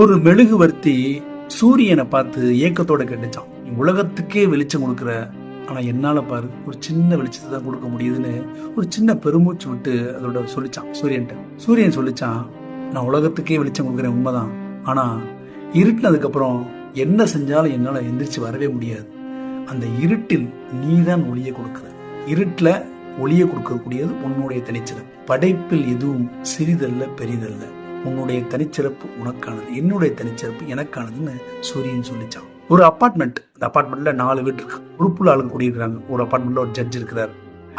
ஒரு மெழுகுவர்த்தி சூரியனை பார்த்து ஏக்கத்தோட கேட்டுச்சான், நீ உலகத்துக்கே வெளிச்சம் கொடுக்குற, ஆனா என்னால பாரு ஒரு சின்ன வெளிச்சத்தை தான் கொடுக்க முடியுதுன்னு ஒரு சின்ன பெருமூச்சு விட்டு அதோட சொல்லிச்சான் சூரியன்ட்ட. சூரியன் சொல்லிச்சான், நான் உலகத்துக்கே வெளிச்சம் கொடுக்குறேன் உண்மைதான், ஆனா இருட்டினதுக்கு அப்புறம் என்ன செஞ்சாலும் என்னால எந்திரிச்சு வரவே முடியாது. அந்த இருட்டில் நீதான் ஒளியை கொடுக்குற, இருட்டுல ஒளியை கொடுக்கக்கூடியது உன்னுடைய தனிச்சிறப்பு. படைப்பில் எதுவும் சிறிதல்ல பெரிதல்ல, உன்னுடைய தனிச்சிறப்பு உனக்கானது, என்னுடைய தனிச்சிறப்பு எனக்கானதுன்னு சூரியன் சொல்லிச்சான். ஒரு அப்பார்ட்மெண்ட், அந்த அப்பார்ட்மெண்ட்ல 4 வீடு இருக்கு, உறுப்புல ஆளுங்க கூடியிருக்கிறாங்க. ஒரு அப்பார்ட்மெண்ட்ல ஒரு ஜட்ஜ் இருக்கிறாரு.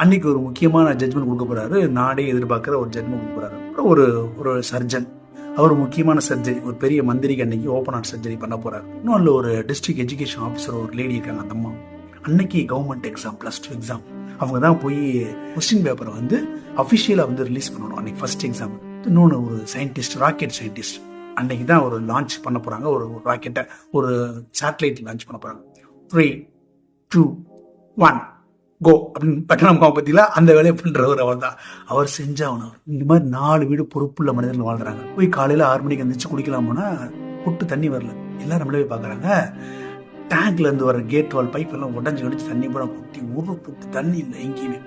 அன்னைக்கு ஒரு முக்கியமான ஜட்ஜ்மெண்ட் கொடுக்க போறாரு, நாடே எதிர்பார்க்கிற ஒரு ஜட்ஜ்மெண்ட் கொடுக்க போறாரு. ஒரு சர்ஜன், அவர் முக்கியமான சர்ஜரி, ஒரு பெரிய மந்திரிக்கு அன்னைக்கு ஓப்பன் ஹார்ட் சர்ஜரி பண்ண போறாரு. இன்னும் ஒரு டிஸ்ட்ரிக்ட் எஜுகேஷன் ஆஃபீஸர் ஒரு லேடி இருக்காங்க, அந்த அம்மா. அன்னைக்கு கவர்மெண்ட் எக்ஸாம், +2 எக்ஸாம். அவங்க தான் போய் கொஸ்டின் பேப்பரை வந்து அஃபிஷியலா வந்து ரிலீஸ் பண்ணணும் அன்னைக்கு ஃபர்ஸ்ட் எக்ஸாம். இன்னொன்று ஒரு சயின்டிஸ்ட், ராக்கெட் சயின்டிஸ்ட், அன்னைக்கு தான் ஒரு லான்ச் பண்ண போறாங்க, ஒரு ராக்கெட்டை, ஒரு சேட்டலைட் லான்ச் பண்ண போறாங்க. 3, 2, 1 கோ அப்படின்னு பட்டணம் பத்தியில அந்த வேலையை பண்றவர் அவர் தான். அவர் செஞ்சாகணும். இந்த மாதிரி 4 வீடு பொறுப்புள்ள மனிதர்கள் வாழ்றாங்க. போய் காலையில 6 மணிக்கு எந்திரிச்சு குடிக்கலாமோனா பொட்டு தண்ணி வரல. எல்லாரும் நம்மளே பாக்குறாங்க. டேங்க்ல இருந்து வர கேட் வால் பைப் எல்லாம் உடஞ்சு கடிச்சு தண்ணி போட குட்டி ஒரு பொட்டு தண்ணி இல்லை எங்கேயுமே.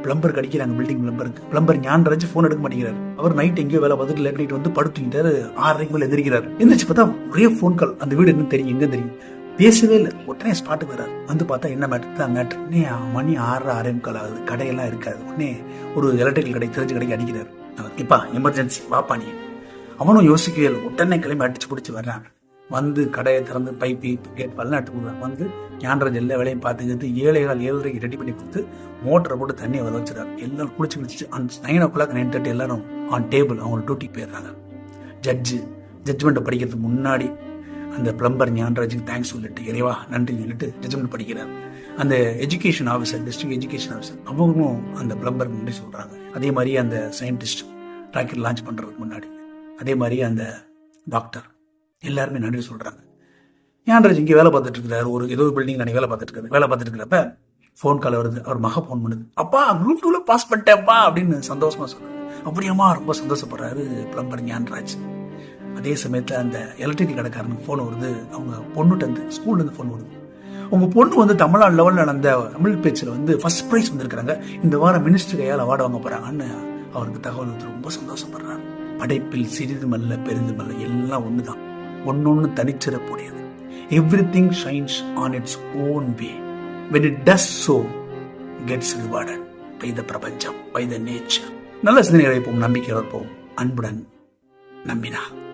பிளம்பர் கடிக்கிறாங்க, பில்டிங் பிளம்பருக்கு. பிளம்பர் ஞான் போன் எடுக்க மாட்டேங்கிறாரு. அவர் நைட் எங்கேயோ வேலை பார்த்துட்டு லேட் நைட் வந்து படுத்துக்கிட்டாரு. 6:30 மேல எந்திரிக்கிறாரு. எந்திரிச்சு பார்த்தா ஒரே போன் கால். அந்த வீடு என்ன தெரியும், எங்க தெரியும், பேசவே இல்லை. உடனே ஸ்பாட்டுக்கு வர்றாரு. வந்து பார்த்தா என்ன மேட்டர் தான் மேட்டர். மணி 6:45 ஆகுது, கடையெல்லாம் இருக்காது. உடனே ஒரு எலக்ட்ரிக்கல் கடை, தெரிஞ்ச கடைக்கு அடிக்கிறாரு. இப்பா எமர்ஜென்சி வாப்பா நீ. அவனும் யோசிக்கவே இல்லை, உடனே கிளம்பி அடிச்சு பிடிச்சி வர்றாங்க. வந்து கடையை திறந்து பைப்பு கேட் பால்லாம் எடுத்து கொடுக்குறாங்க. வந்து ஞானராஜ் எல்லா வேலையும் பார்த்துக்கிட்டு 7:30 ரெடி பண்ணி கொடுத்து மோட்டரை போட்டு தண்ணியை வர வச்சுறாரு. எல்லாரும் குளிச்சு குளிச்சு 9 o'clock 9:30 எல்லாரும் ஆன் டேபிள் அவங்க டியூட்டிக்கு போயிடுறாங்க. ஜட்ஜ்மெண்ட்டை படிக்கிறதுக்கு முன்னாடி அந்த பிளம்பர் ஞானராஜுக்கு தேங்க்ஸ் சொல்லிட்டு, இறைவா நன்றி சொல்லிட்டு ஜட்ஜ்மெண்ட் படிக்கிறார். அந்த education officer, district education officer, அவங்களும் அந்த பிளம்பருக்கு நன்றி சொல்றாங்க. அதே மாதிரி அந்த சயின்டிஸ்ட் ராக்கெட் லான்ச் பண்றதுக்கு முன்னாடி, அதே மாதிரி அந்த டாக்டர், எல்லாருமே நன்றி சொல்றாங்க. ஞானராஜ் இங்கே வேலை பார்த்துட்டு இருக்கிறாரு, ஒரு ஏதோ பில்டிங் நான் வேலை பார்த்துட்டு இருக்கிறப்ப ஃபோன் கால் வருது. அவர் மக ஃபோன் பண்ணுது. அப்பா குரூப் 2ல பாஸ் பண்ணிட்டேன்ப்பா அப்படின்னு சந்தோஷமா சொல்றாரு. அப்படியாமா, ரொம்ப சந்தோஷப்படுறாரு பிளம்பர் ஞானராஜ். அதே சமயத்துல அந்த எலக்ட்ரிக்கல் கடைக்காரனுக்கு ஃபோன் வருது. அவங்க பொண்ணுட்டு வந்து ஸ்கூல்ல இருந்து ஃபோன் வருது. உங்க பொண்ணு வந்து தமிழ்நாடு லெவலில் நடந்த தமிழ் பேச்சில் வந்து ஃபர்ஸ்ட் ப்ரைஸ் வந்திருக்கிறாங்க, இந்த வாரம் மினிஸ்டர் கையால் அவார்டு வாங்க போறாங்கன்னு அவருக்கு தகவல் வந்து ரொம்ப சந்தோஷப்படுறாரு. படைப்பில் சிறிதுமல்ல பெரிதுமல்ல, எல்லாம் ஒண்ணுதான், ஒன்னொன்னு தனிச்சிறப்புடையது. Everything shines on its own way. When it does so, gets rewarded by the பிரபஞ்சம், by the nature. நல்ல சிந்தனை வைப்போம், நம்பிக்கை வளர்ப்போம். அன்புடன் நம்பினா.